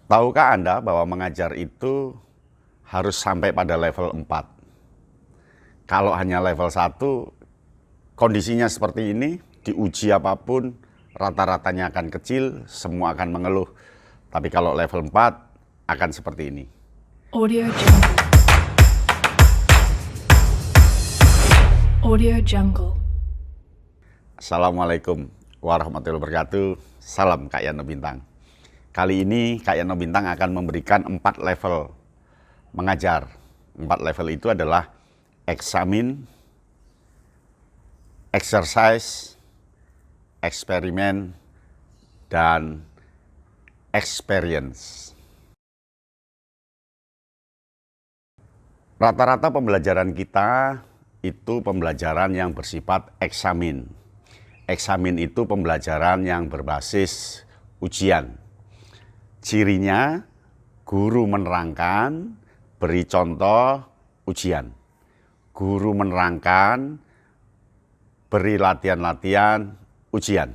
Tahukah Anda bahwa mengajar itu harus sampai pada level 4? Kalau hanya level 1, kondisinya seperti ini, diuji apapun, rata-ratanya akan kecil, semua akan mengeluh. Tapi kalau level 4, akan seperti ini. Audio Jungle. Audio Jungle. Assalamualaikum warahmatullahi wabarakatuh. Salam Kak Yano Bintang. Kali ini Kak Yano Bintang akan memberikan 4 level mengajar. 4 level itu adalah eksamin, exercise, eksperimen, dan experience. Rata-rata pembelajaran kita itu pembelajaran yang bersifat eksamin. Eksamin itu pembelajaran yang berbasis ujian. Cirinya, guru menerangkan, beri contoh, ujian. Guru menerangkan, beri latihan-latihan, ujian.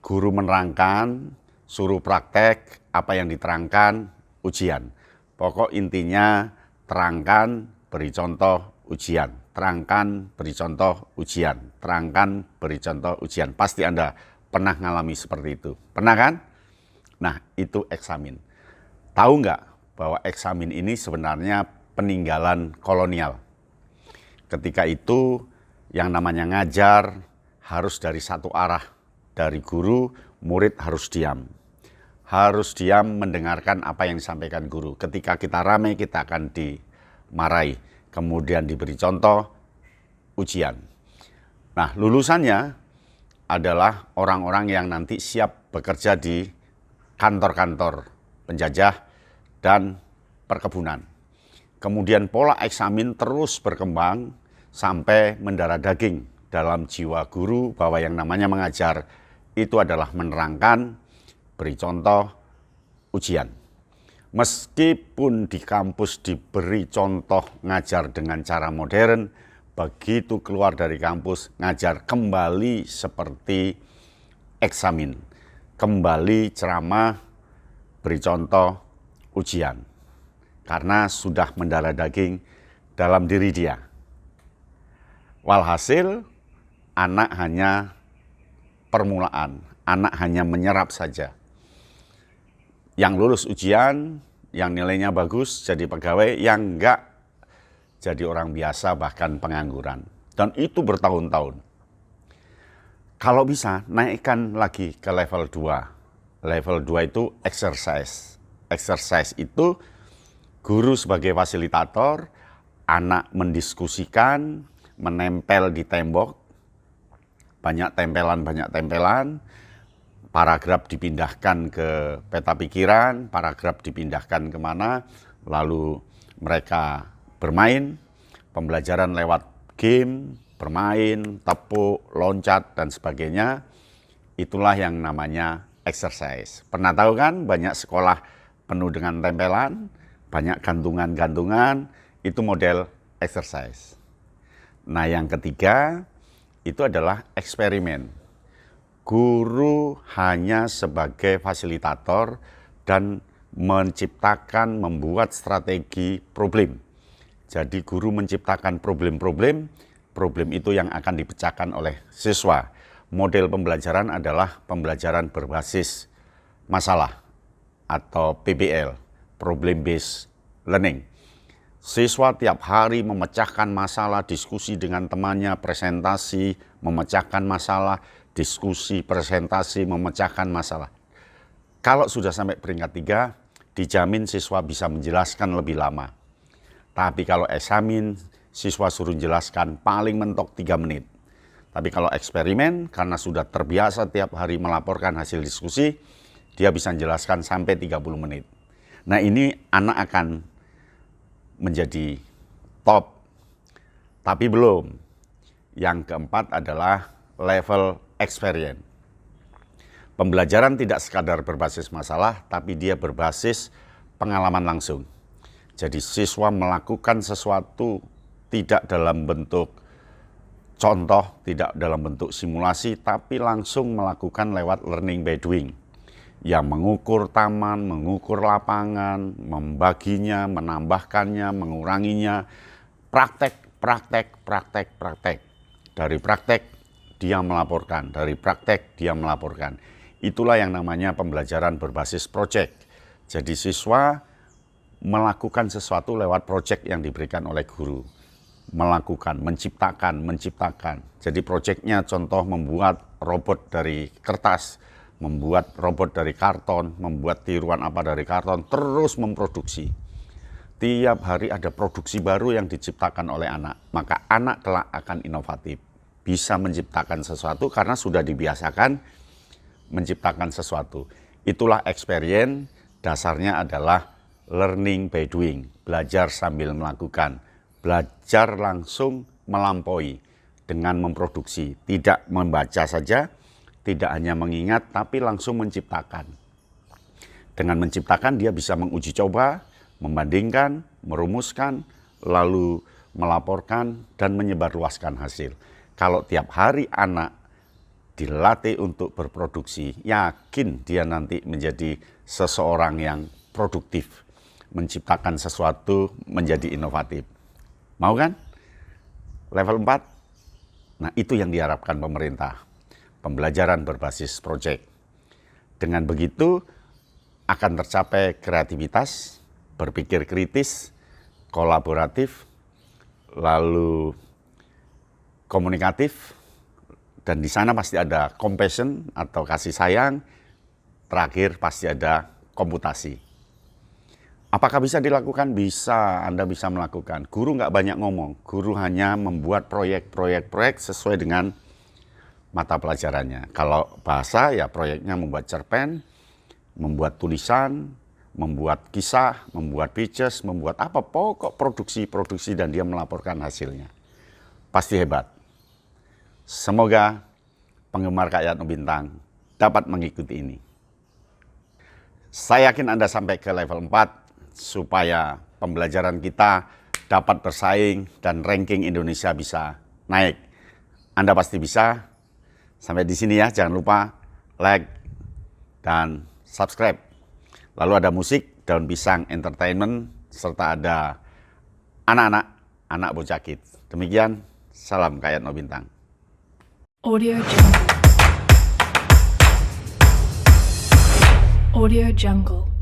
Guru menerangkan, suruh praktek apa yang diterangkan, ujian. Pokok intinya, terangkan, beri contoh, ujian. Terangkan, beri contoh, ujian. Terangkan, beri contoh, ujian. Pasti Anda pernah mengalami seperti itu. Pernah kan? Nah, itu eksamin. Tahu nggak bahwa eksamin ini sebenarnya peninggalan kolonial? Ketika itu, yang namanya ngajar harus dari satu arah. Dari guru, murid harus diam. Harus diam mendengarkan apa yang disampaikan guru. Ketika kita ramai, kita akan dimarahi. Kemudian diberi contoh, ujian. Nah, lulusannya adalah orang-orang yang nanti siap bekerja di kantor-kantor penjajah dan perkebunan. Kemudian pola eksamin terus berkembang sampai mendarah daging dalam jiwa guru bahwa yang namanya mengajar itu adalah menerangkan, beri contoh, ujian. Meskipun di kampus diberi contoh ngajar dengan cara modern, begitu keluar dari kampus ngajar kembali seperti eksamin. Kembali ceramah, beri contoh, ujian. Karena sudah mendarah daging dalam diri dia. Walhasil, anak hanya permulaan, anak hanya menyerap saja. Yang lulus ujian, yang nilainya bagus jadi pegawai, yang enggak jadi orang biasa bahkan pengangguran. Dan itu bertahun-tahun. Kalau bisa, naikkan lagi ke level 2. Level 2 itu exercise. Exercise itu guru sebagai fasilitator, anak mendiskusikan, menempel di tembok, banyak tempelan, paragraf dipindahkan ke peta pikiran, paragraf dipindahkan kemana, lalu mereka bermain, pembelajaran lewat game, bermain, tepuk, loncat, dan sebagainya. Itulah yang namanya exercise. Pernah tahu kan banyak sekolah penuh dengan tempelan, banyak gantungan-gantungan, itu model exercise. Nah, yang ketiga itu adalah eksperimen. Guru hanya sebagai fasilitator dan menciptakan, membuat strategi problem. Jadi guru menciptakan problem-problem, problem itu yang akan dipecahkan oleh siswa. Model pembelajaran adalah pembelajaran berbasis masalah atau PBL, Problem Based Learning. Siswa tiap hari memecahkan masalah, diskusi dengan temannya, presentasi, memecahkan masalah, diskusi, presentasi, memecahkan masalah. Kalau sudah sampai peringkat 3, dijamin siswa bisa menjelaskan lebih lama. Tapi kalau eksamin, siswa suruh jelaskan paling mentok 3 menit. Tapi kalau eksperimen, karena sudah terbiasa tiap hari melaporkan hasil diskusi, dia bisa menjelaskan sampai 30 menit. Nah, ini anak akan menjadi top. Tapi belum. Yang keempat adalah level experience. Pembelajaran tidak sekadar berbasis masalah, tapi dia berbasis pengalaman langsung. Jadi siswa melakukan sesuatu tidak dalam bentuk contoh, tidak dalam bentuk simulasi, tapi langsung melakukan lewat learning by doing. yang mengukur taman, mengukur lapangan, membaginya, menambahkannya, menguranginya, praktek. Dari praktek dia melaporkan, dari praktek dia melaporkan. Itulah yang namanya pembelajaran berbasis proyek. Jadi siswa melakukan sesuatu lewat proyek yang diberikan oleh guru. Melakukan, menciptakan. Jadi proyeknya contoh membuat robot dari kertas, membuat robot dari karton, membuat tiruan apa dari karton, terus memproduksi. Tiap hari ada produksi baru yang diciptakan oleh anak. Maka anak kelak akan inovatif. Bisa menciptakan sesuatu karena sudah dibiasakan menciptakan sesuatu. Itulah experience, dasarnya adalah learning by doing. Belajar sambil melakukan. Belajar langsung melampaui dengan memproduksi. Tidak membaca saja, tidak hanya mengingat, tapi langsung menciptakan. Dengan menciptakan dia bisa menguji coba, membandingkan, merumuskan, lalu melaporkan dan menyebarluaskan hasil. Kalau tiap hari anak dilatih untuk berproduksi, yakin dia nanti menjadi seseorang yang produktif, menciptakan sesuatu menjadi inovatif. Mau kan? Level 4? Nah, itu yang diharapkan pemerintah. Pembelajaran berbasis proyek. Dengan begitu akan tercapai kreativitas, berpikir kritis, kolaboratif, lalu komunikatif, dan di sana pasti ada compassion atau kasih sayang, terakhir pasti ada komputasi. Apakah bisa dilakukan? Bisa, Anda bisa melakukan. Guru nggak banyak ngomong, guru hanya membuat proyek sesuai dengan mata pelajarannya. Kalau bahasa ya proyeknya membuat cerpen, membuat tulisan, membuat kisah, membuat pictures, membuat apa, pokok produksi dan dia melaporkan hasilnya. Pasti hebat. Semoga penggemar Kak Yatno Bintang dapat mengikuti ini. Saya yakin Anda sampai ke level 4 supaya pembelajaran kita dapat bersaing dan ranking Indonesia bisa naik. Anda pasti bisa. Sampai di sini ya, jangan lupa like dan subscribe. Lalu ada musik, Daun Pisang Entertainment, serta ada anak bocah kids. Demikian, salam Kak Yatno Bintang. Audio Jungle. Audio Jungle.